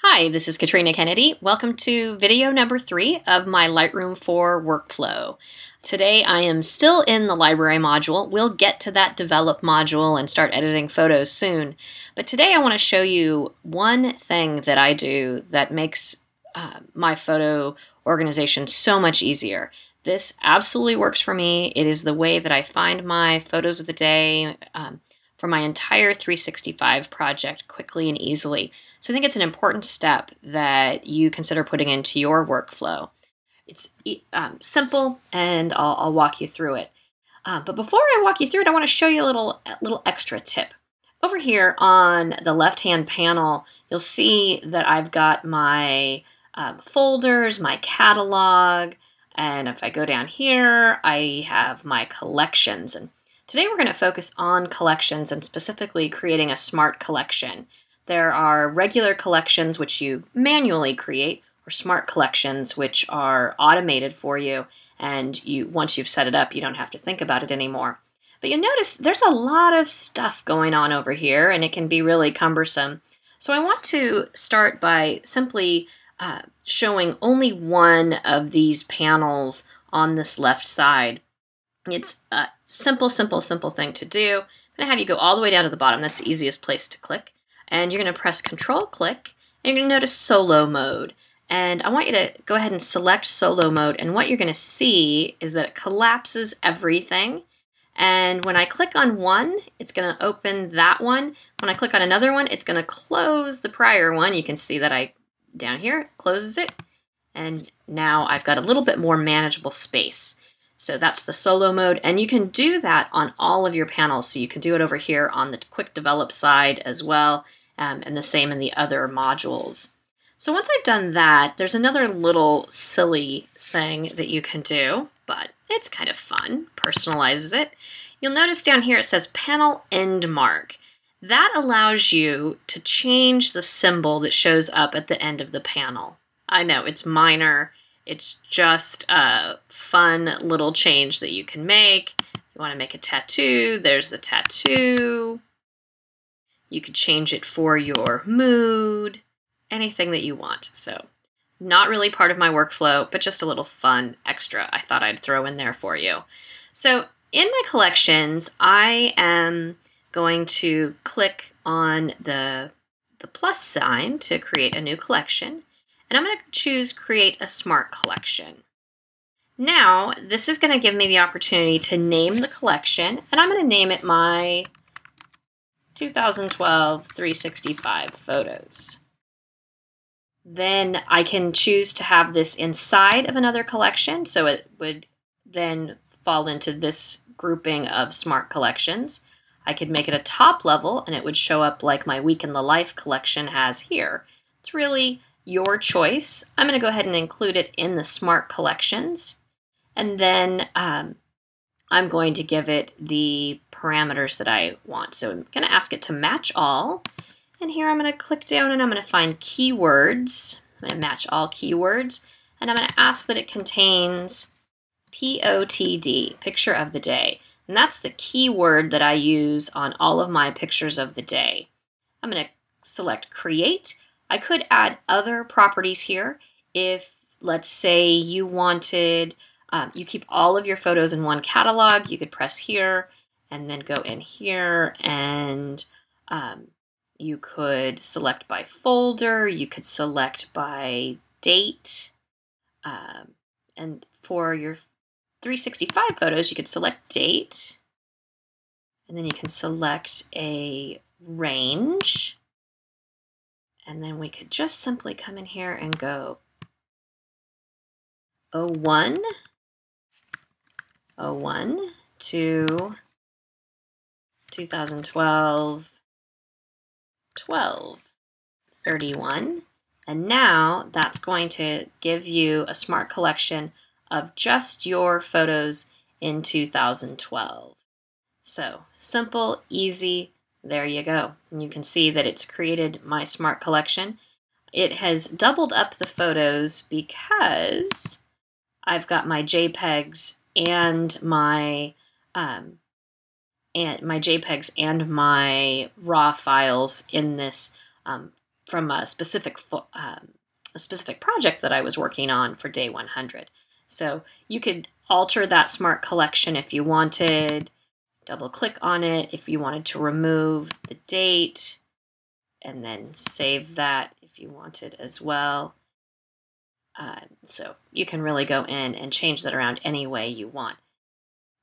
Hi, this is Katrina Kennedy. Welcome to video number 3 of my Lightroom 4 workflow. Today I am still in the library module. We'll get to that develop module and start editing photos soon. But today I want to show you one thing that I do that makes my photo organization so much easier. This absolutely works for me. It is the way that I find my photos of the day for my entire 365 project quickly and easily. So I think it's an important step that you consider putting into your workflow. It's simple, and I'll walk you through it. But before I walk you through it, I want to show you a little extra tip. Over here on the left-hand panel, you'll see that I've got my folders, my catalog, and if I go down here, I have my collections. And today we're going to focus on collections and specifically creating a smart collection. There are regular collections which you manually create, or smart collections which are automated for you, and once you've set it up, you don't have to think about it anymore. But you'll notice there's a lot of stuff going on over here, and it can be really cumbersome. So I want to start by simply showing only one of these panels on this left side. It's a simple thing to do. I'm going to have you go all the way down to the bottom. That's the easiest place to click. And you're going to press Control-click, and you're going to notice Solo Mode. And I want you to go ahead and select Solo Mode, and what you're going to see is that it collapses everything. And when I click on one, it's going to open that one. When I click on another one, it's going to close the prior one. You can see that down here, it closes it. And now I've got a little bit more manageable space. So that's the solo mode, and you can do that on all of your panels. So you can do it over here on the quick develop side as well, and the same in the other modules. So once I've done that, there's another little silly thing that you can do, but it's kind of fun, personalizes it. You'll notice down here it says panel end mark. That allows you to change the symbol that shows up at the end of the panel. I know, it's minor. It's just a fun little change that you can make. You want to make a tattoo, there's the tattoo. You could change it for your mood, anything that you want. So not really part of my workflow, but just a little fun extra I thought I'd throw in there for you. So in my collections, I am going to click on the plus sign to create a new collection. And I'm going to choose Create a Smart Collection. Now, this is going to give me the opportunity to name the collection, and I'm going to name it my 2012 365 photos. Then I can choose to have this inside of another collection, so it would then fall into this grouping of smart collections. I could make it a top level, and it would show up like my Week in the Life collection has here. It's really your choice. I'm going to go ahead and include it in the smart collections, and then I'm going to give it the parameters that I want. So I'm going to ask it to match all, and here I'm going to click down and I'm going to find keywords. I'm going to match all keywords, and I'm going to ask that it contains POTD, picture of the day, and that's the keyword that I use on all of my pictures of the day. I'm going to select create. I could add other properties here. If, let's say, you wanted, you keep all of your photos in one catalog, you could press here and then go in here, and you could select by folder, you could select by date, and for your 365 photos, you could select date, and then you can select a range. And then we could just simply come in here and go 01 to 2012 12/31. And now that's going to give you a smart collection of just your photos in 2012. So simple, easy. There you go. And you can see that it's created my smart collection. It has doubled up the photos because I've got my JPEGs and my JPEGs and my RAW files in this from a specific project that I was working on for day 100. So you could alter that smart collection if you wanted, double click on it if you wanted to remove the date, and then save that if you wanted as well. So you can really go in and change that around any way you want.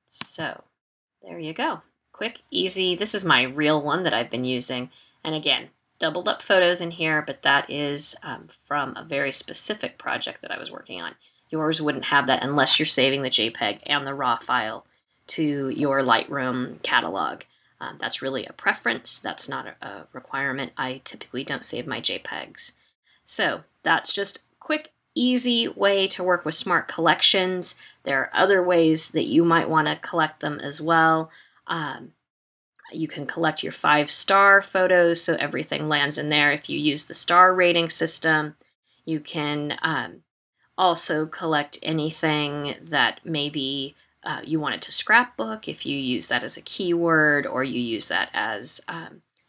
So there you go. Quick, easy. This is my real one that I've been using. And again, doubled up photos in here, but that is from a very specific project that I was working on. Yours wouldn't have that unless you're saving the JPEG and the RAW file to your Lightroom catalog. That's really a preference. That's not a requirement. I typically don't save my JPEGs. So that's just quick, easy way to work with smart collections. There are other ways that you might want to collect them as well. You can collect your 5-star photos so everything lands in there if you use the star rating system. You can also collect anything that maybe you wanted to scrapbook if you use that as a keyword, or you use that as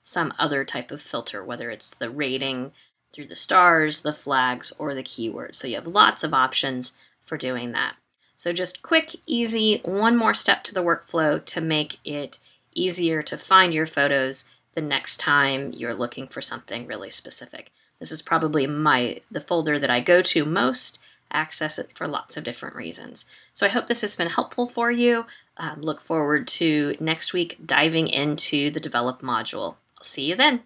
some other type of filter, whether it's the rating through the stars, the flags, or the keyword. So you have lots of options for doing that. So just quick, easy, one more step to the workflow to make it easier to find your photos the next time you're looking for something really specific. This is probably the folder that I go to most, access it for lots of different reasons. So I hope this has been helpful for you. Look forward to next week diving into the Develop module. I'll see you then.